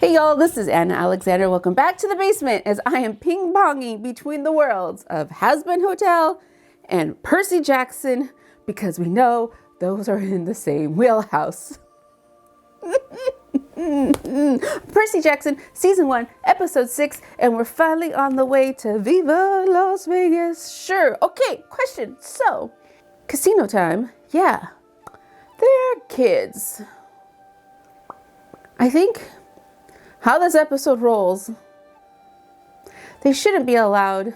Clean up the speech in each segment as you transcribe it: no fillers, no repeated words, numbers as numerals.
Hey y'all, this is Anna Alexander. Welcome back to the basement as I am ping-ponging between the worlds of Has-Been Hotel and Percy Jackson because we know those are in the same wheelhouse. Percy Jackson, Season 1, Episode 6, and we're finally on the way to Viva Las Vegas. Sure, okay, question. So, casino time, yeah, they're kids. I think how this episode rolls, they shouldn't be allowed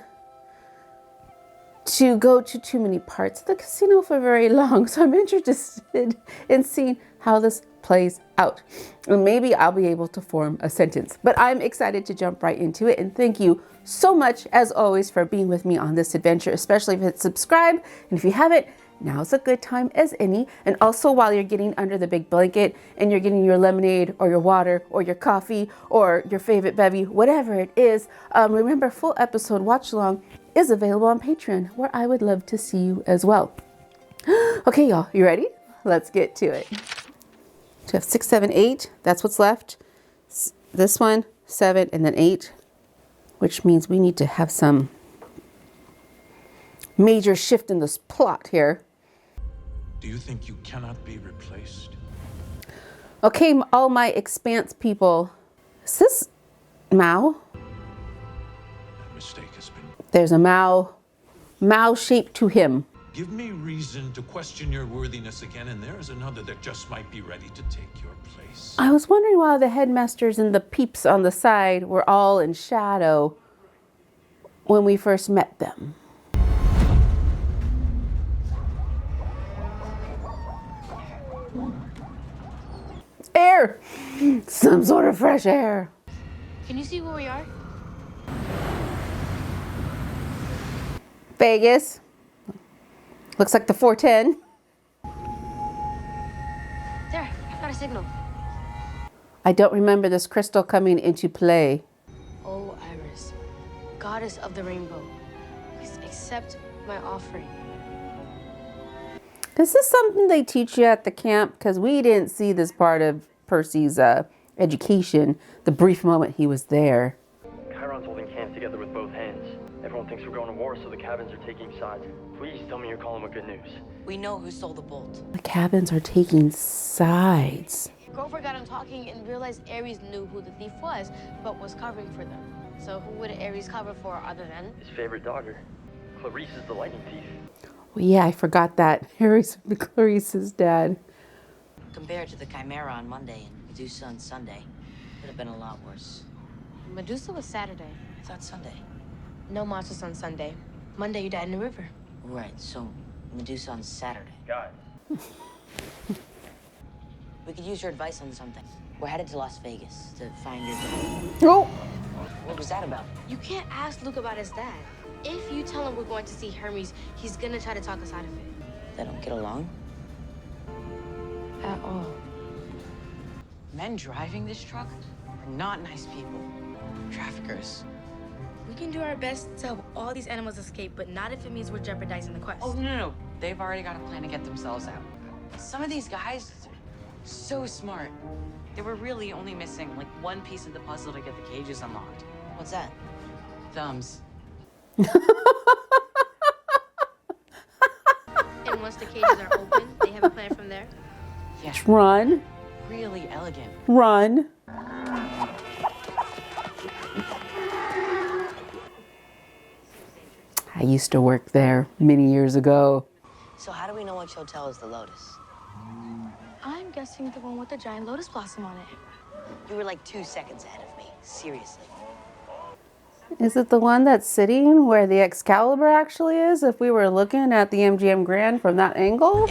to go to too many parts of the casino for very long. So I'm interested in seeing how this plays out. And maybe I'll be able to form a sentence. But I'm excited to jump right into it. And thank you so much, as always, for being with me on this adventure, especially if you hit subscribe. And if you haven't, now's a good time as any. And also while you're getting under the big blanket and you're getting your lemonade or your water or your coffee or your favorite bevy, whatever it is, remember full episode watch along is available on Patreon, where I would love to see you as well. Okay, y'all, you ready? Let's get to it. So we have 6, 7, 8. That's what's left. This one, 7, and then 8, which means we need to have some major shift in this plot here. Do you think you cannot be replaced? Okay, all my Expanse people. Is this Mao? That mistake has been... There's a Mao shape to him. Give me reason to question your worthiness again, and there is another that just might be ready to take your place. I was wondering why the headmasters and the peeps on the side were all in shadow when we first met them. Air! Some sort of fresh air. Can you see where we are? Vegas. Looks like the 410. There, I got a signal. I don't remember this crystal coming into play. Oh, Iris, goddess of the rainbow, please accept my offering. Is this something they teach you at the camp? Because we didn't see this part of Percy's education, the brief moment he was there. Chiron's holding hands together with both hands. Everyone thinks we're going to war, so the cabins are taking sides. Please tell me you're calling with good news. We know who stole the bolt. The cabins are taking sides. Grover got him talking and realized Ares knew who the thief was, but was covering for them. So who would Ares cover for other than? His favorite daughter. Clarice is the lightning thief. Well, yeah, I forgot that. Harry's Clarice's dad. Compared to the Chimera on Monday and Medusa on Sunday, would have been a lot worse. Medusa was Saturday. I thought Sunday. No monsters on Sunday. Monday you died in the river. Right, so Medusa on Saturday. Guys. We could use your advice on something. We're headed to Las Vegas to find your dad. Oh! What was that about? You can't ask Luke about his dad. If you tell him we're going to see Hermes, he's gonna try to talk us out of it. They don't get along? At all. Men driving this truck are not nice people. Traffickers. We can do our best to help all these animals escape, but not if it means we're jeopardizing the quest. Oh, no. They've already got a plan to get themselves out. Some of these guys are so smart. They were really only missing, like, one piece of the puzzle to get the cages unlocked. What's that? Thumbs. And once the cages are open, they have a plan from there? Yeah, Run. really elegant. Run. I used to work there many years ago. So how do we know which hotel is the Lotus? I'm guessing the one with the giant lotus blossom on it. You were like 2 seconds ahead of me. Seriously. Is it the one that's sitting where the Excalibur actually is? If we were looking at the MGM Grand from that angle?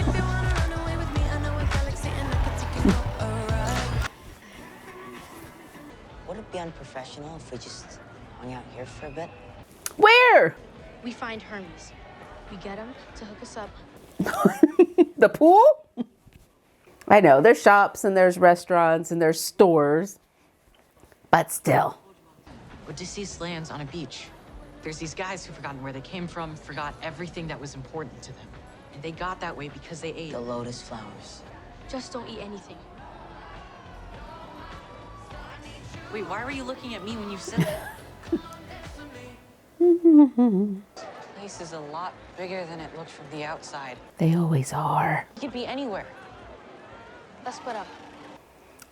Would it be unprofessional if we just hung out here for a bit? Where? We find Hermes. We get him to hook us up. The pool? I know, there's shops and there's restaurants and there's stores, but still. Odysseus lands on a beach. There's these guys who've forgotten where they came from, forgot everything that was important to them. And they got that way because they ate The lotus flowers. Just don't eat anything. Wait, why were you looking at me when you said that? This place is a lot bigger than it looked from the outside. They always are. It could be anywhere. Let's split up.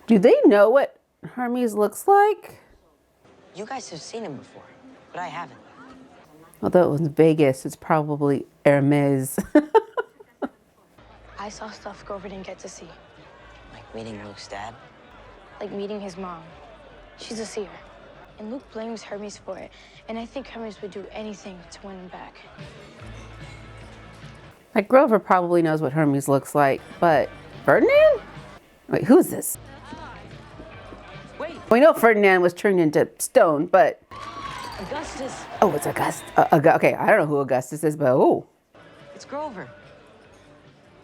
Do they know what Hermes looks like? You guys have seen him before, but I haven't. Although it was Vegas, it's probably Hermes. I saw stuff Grover didn't get to see, Like meeting Luke's dad. like meeting his mom. She's a seer. And Luke blames Hermes for it. And I think Hermes would do anything to win him back. Like Grover probably knows what Hermes looks like, but Ferdinand? Wait, who's this? Wait, We know Ferdinand was turned into stone, but Augustus. oh, it's Augustus. Okay, I don't know who Augustus is, but oh, It's Grover.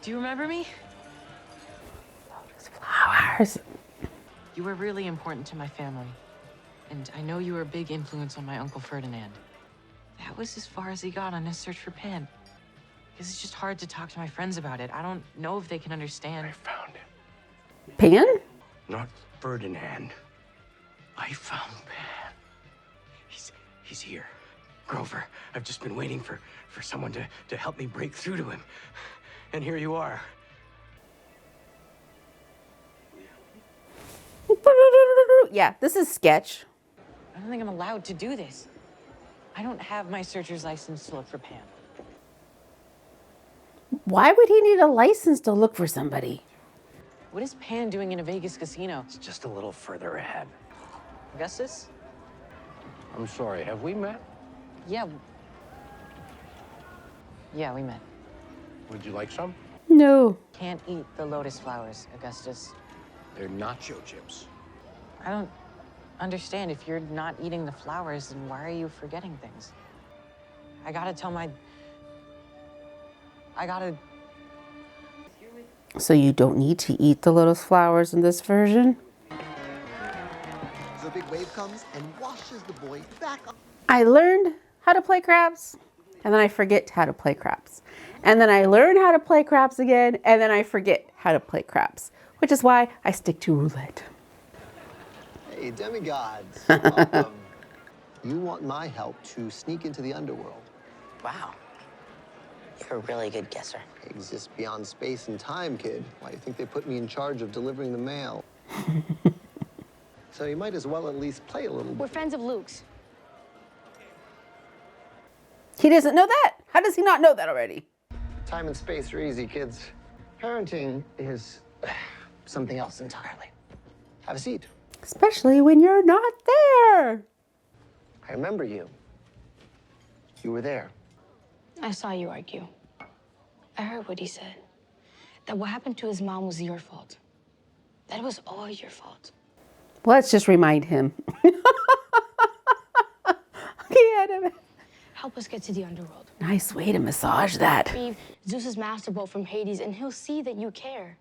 Do you remember me? flowers. You were really important to my family. And I know you were a big influence on my Uncle Ferdinand. That was as far as he got on his search for Pan. Because it's just hard to talk to my friends about it. I don't know if they can understand. I found him. Pan? Not Ferdinand. I found Pan. He's here. Grover, I've just been waiting for someone to help me break through to him. And here you are. Yeah, this is sketch. I don't think I'm allowed to do this. I don't have my searcher's license to look for Pan. Why would he need a license to look for somebody? What is Pan doing in a Vegas casino? It's just a little further ahead. Augustus? I'm sorry, have we met? Yeah. Yeah, we met. Would you like some? No. Can't eat the lotus flowers, Augustus. They're nacho chips. I don't understand. If you're not eating the flowers, then why are you forgetting things? I gotta. So you don't need to eat the lotus flowers in this version? So a big wave comes and washes the boy back up. I learned how to play craps, and then I forget how to play craps. And then I learn how to play craps again, and then I forget how to play craps, which is why I stick to roulette. Hey, demigods, welcome. You want my help to sneak into the underworld. Wow. You're a really good guesser. I exist beyond space and time, kid. Why do you think they put me in charge of delivering the mail? So you might as well at least play a little We're bit. friends of Luke's. He doesn't know that. How does he not know that already? Time and space are easy, kids. Parenting is something else entirely. Have a seat. Especially when you're not there. I remember you. You were there. I saw you argue. I heard what he said. That what happened to his mom was your fault. That it was all your fault. Let's just remind him. Okay, Help us get to the underworld. nice way to massage that. Retrieve Zeus's master bolt from Hades, and he'll see that you care.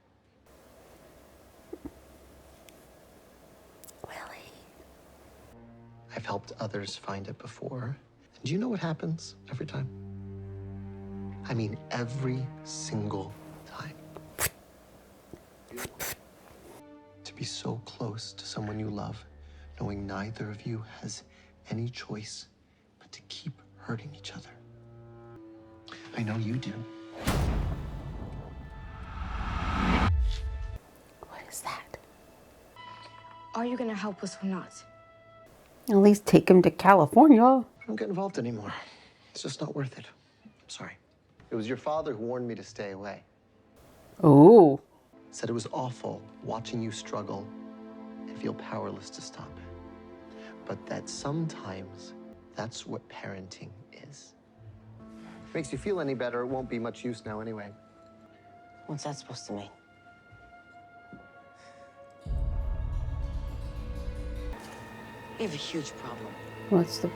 Willie. I've helped others find it before. And do you know what happens every time? I mean, every single time. To be so close to someone you love, knowing neither of you has any choice but to keep hurting each other. I know you do. What is that? Are you gonna help us or not? At least take him to California. I don't get involved anymore. It's just not worth it. I'm sorry. It was your father who warned me to stay away. Oh. Said it was awful watching you struggle and feel powerless to stop it. But that sometimes that's what parenting is. If it makes you feel any better, it won't be much use now anyway. What's that supposed to mean? We have a huge problem. What's the...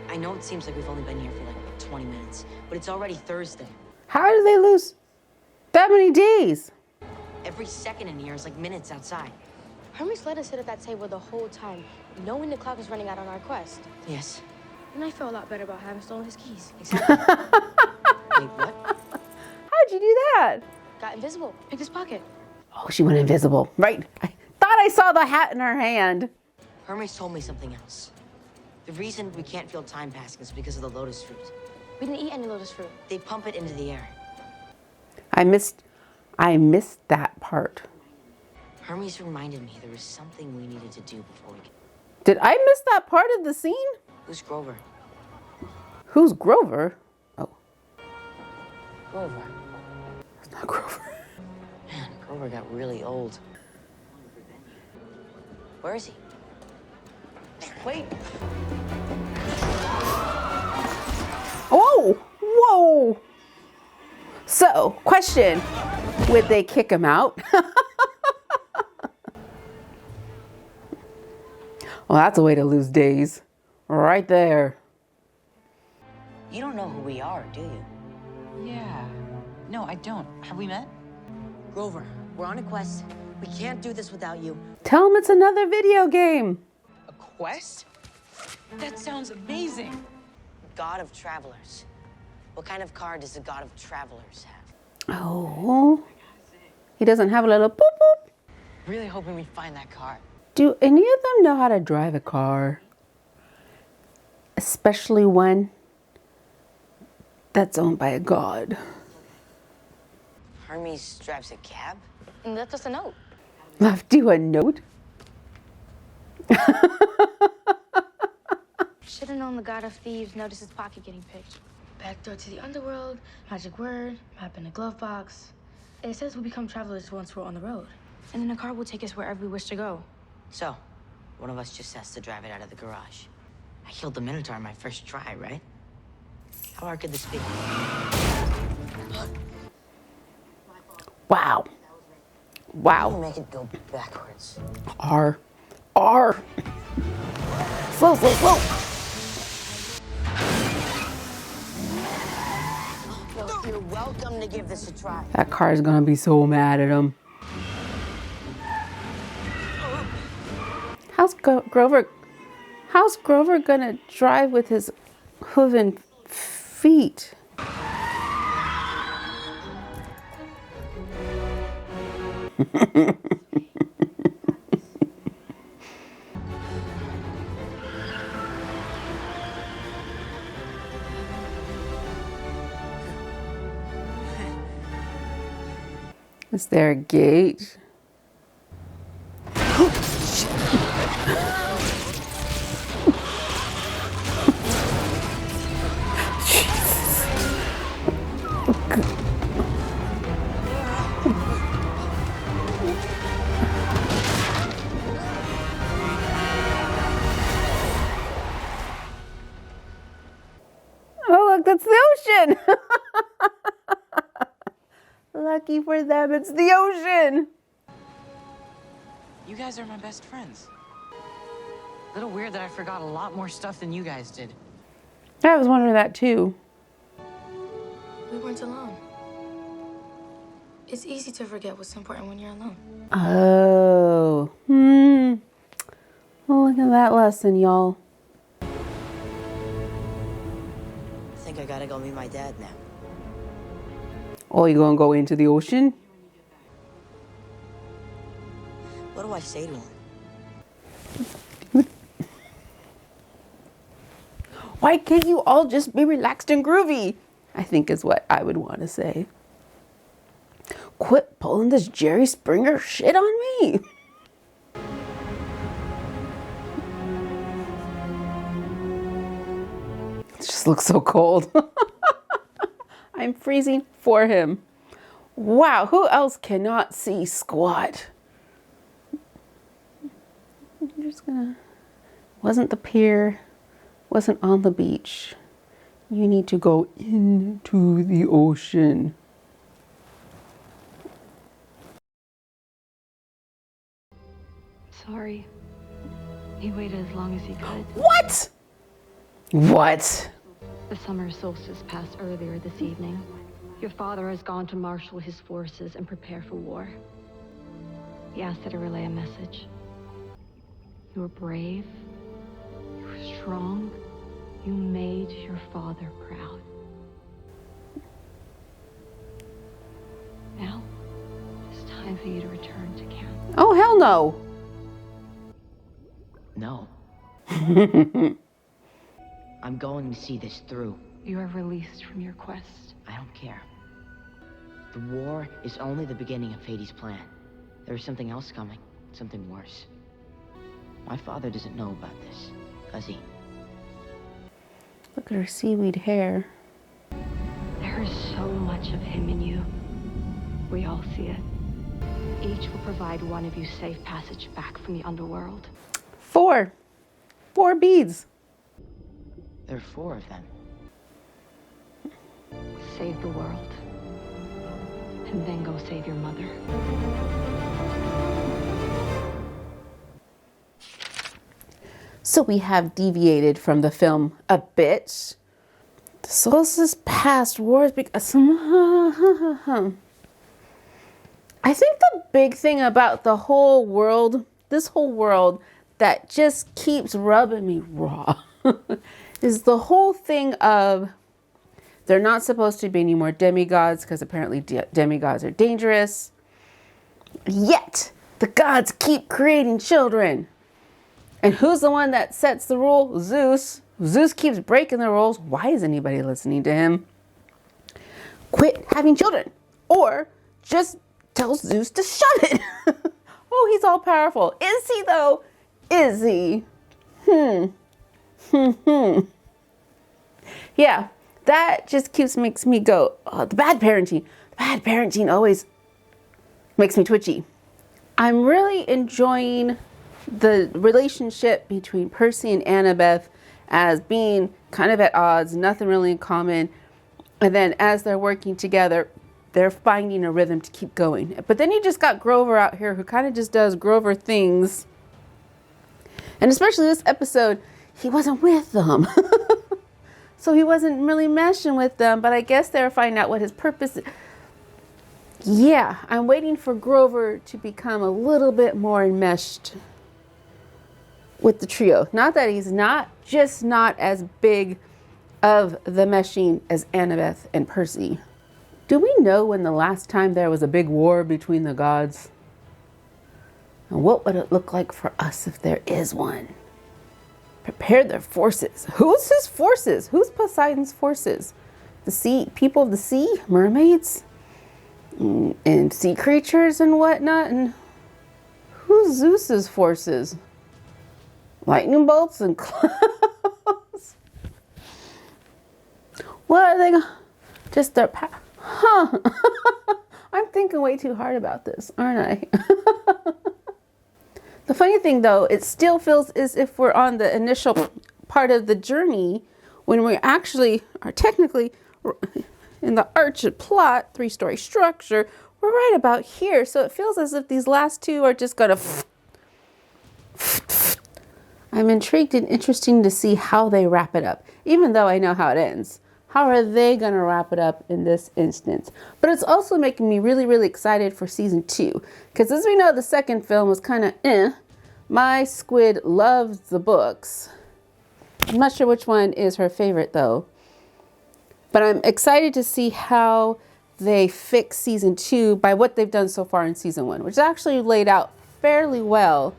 I know it seems like we've only been here for like 20 minutes, but it's already Thursday. How did they lose that many days? Every second in here is like minutes outside. Hermes let us sit at that table the whole time, knowing the clock was running out on our quest. Yes. And I feel a lot better about having stolen his keys. Exactly. Wait, what? How'd you do that? Got invisible. Picked his pocket. Oh, she went invisible. Right. I thought I saw the hat in her hand. Hermes told me something else. The reason we can't feel time passing is because of the lotus fruit. We didn't eat any lotus fruit. They pump it into the air. I missed that part. Hermes reminded me there was something we needed to do before we could. Did I miss that part of the scene? Who's Grover? Who's Grover? Oh, Grover. it's not Grover. Man, Grover got really old. Where is he? Wait. Oh, whoa. So, question, would they kick him out? Well, that's a way to lose days. Right there. You don't know who we are, do you? Yeah. No, I don't. Have we met? Grover, we're on a quest. We can't do this without you. Tell him it's another video game. A quest? That sounds amazing. God of Travelers. What kind of car does the God of Travelers have? Oh, he doesn't have a little boop boop. Really hoping we find that car. Do any of them know how to drive a car? Especially one that's owned by a god. Hermes drives a cab? And left us a note. Left you a note? Should have known the god of thieves noticed his pocket getting picked. Back door to the underworld, magic word, map in a glove box. And it says we'll become travelers once we're on the road. And then the car will take us wherever we wish to go. So, one of us just has to drive it out of the garage. I killed the Minotaur on my first try, right? How hard could this be? Wow. Wow. Make it go backwards. R. Slow, slow, slow. Well, you're welcome to give this a try. That car is gonna be so mad at him. How's Grover gonna drive with his hooven feet? Is there a gate? Oh, look, that's the ocean. Lucky for them, it's the ocean. You guys are my best friends. Little weird that I forgot a lot more stuff than you guys did. I was wondering that too. We weren't alone. It's easy to forget what's important when you're alone. Oh. Well, look at that lesson, y'all. I think I gotta go meet my dad now. Oh, you gonna go into the ocean? What do I say to him? Why can't you all just be relaxed and groovy? I think is what I would want to say. Quit pulling this Jerry Springer shit on me. It just looks so cold. I'm freezing for him. Wow, who else cannot see squat? I'm just gonna... Wasn't the pier, wasn't on the beach. You need to go into the ocean. Sorry. He waited as long as he could. What? What? The summer solstice passed earlier this evening. Your father has gone to marshal his forces and prepare for war. He asked that I relay a message. You were brave. You were strong. You made your father proud. Now, it's time for you to return to camp. Oh, hell no. No. I'm going to see this through. You are released from your quest. I don't care. The war is only the beginning of Hades' plan. There is something else coming. Something worse. My father doesn't know about this, does he? Look at her seaweed hair. There is so much of him in you. We all see it. Each will provide one of you safe passage back from the underworld. 4 beads. There are 4 of them. Save the world. And then go save your mother. So we have deviated from the film a bit. The solstice past wars because I think the big thing about the whole world, this whole world that just keeps rubbing me raw is the whole thing of they're not supposed to be any more demigods because apparently demigods are dangerous. Yet the gods keep creating children. And who's the one that sets the rule? Zeus. Zeus keeps breaking the rules. Why is anybody listening to him? Quit having children. Or just tell Zeus to shut it. Oh, he's all powerful. Is he though? Is he? Yeah, that just makes me go, oh, the bad parenting. The bad parenting always makes me twitchy. I'm really enjoying the relationship between Percy and Annabeth as being kind of at odds, nothing really in common. And then as they're working together, they're finding a rhythm to keep going. But then you just got Grover out here who kind of just does Grover things. And especially this episode, he wasn't with them. So he wasn't really meshing with them, but I guess they were finding out what his purpose is. Yeah, I'm waiting for Grover to become a little bit more enmeshed with the trio. Not that he's not, just not as big of the meshing as Annabeth and Percy. Do we know when the last time there was a big war between the gods? And what would it look like for us if there is one? Prepare their forces. Who's his forces? Who's Poseidon's forces? The sea, people of the sea, mermaids, and sea creatures and whatnot. And who's Zeus's forces? Lightning bolts and clouds. What are they? Just their I'm thinking way too hard about this, aren't I? The funny thing though, it still feels as if we're on the initial part of the journey when we actually are technically in the arched plot, 3-story structure. We're right about here. So it feels as if these last 2 are just gonna. I'm intrigued and interesting to see how they wrap it up, even though I know how it ends. How are they going to wrap it up in this instance? But it's also making me really, really excited for season 2. Because as we know, the second film was kind of My squid loves the books. I'm not sure which one is her favorite though. But I'm excited to see how they fix season 2 by what they've done so far in season 1, which is actually laid out fairly well.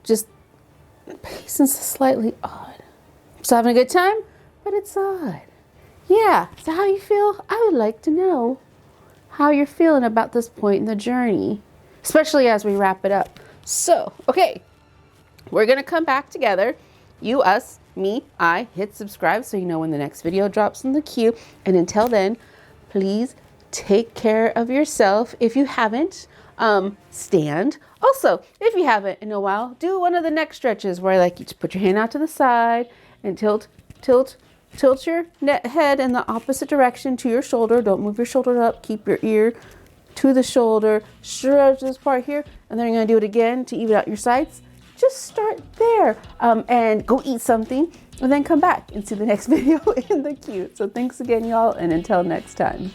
Just pacing's slightly odd. Just having a good time, but it's odd. Yeah, so how you feel? I would like to know how you're feeling about this point in the journey, especially as we wrap it up. So, okay, we're going to come back together. You, us, me, I. Hit subscribe so you know when the next video drops in the queue. And until then, please take care of yourself. If you haven't, stand. Also, if you haven't in a while, do one of the neck stretches where like you just put your hand out to the side and tilt your head in the opposite direction to your shoulder. Don't move your shoulder up. Keep your ear to the shoulder. Stretch this part here. And then you're going to do it again to even out your sides. Just start there and go eat something and then come back and see the next video in the queue. So thanks again, y'all. And until next time.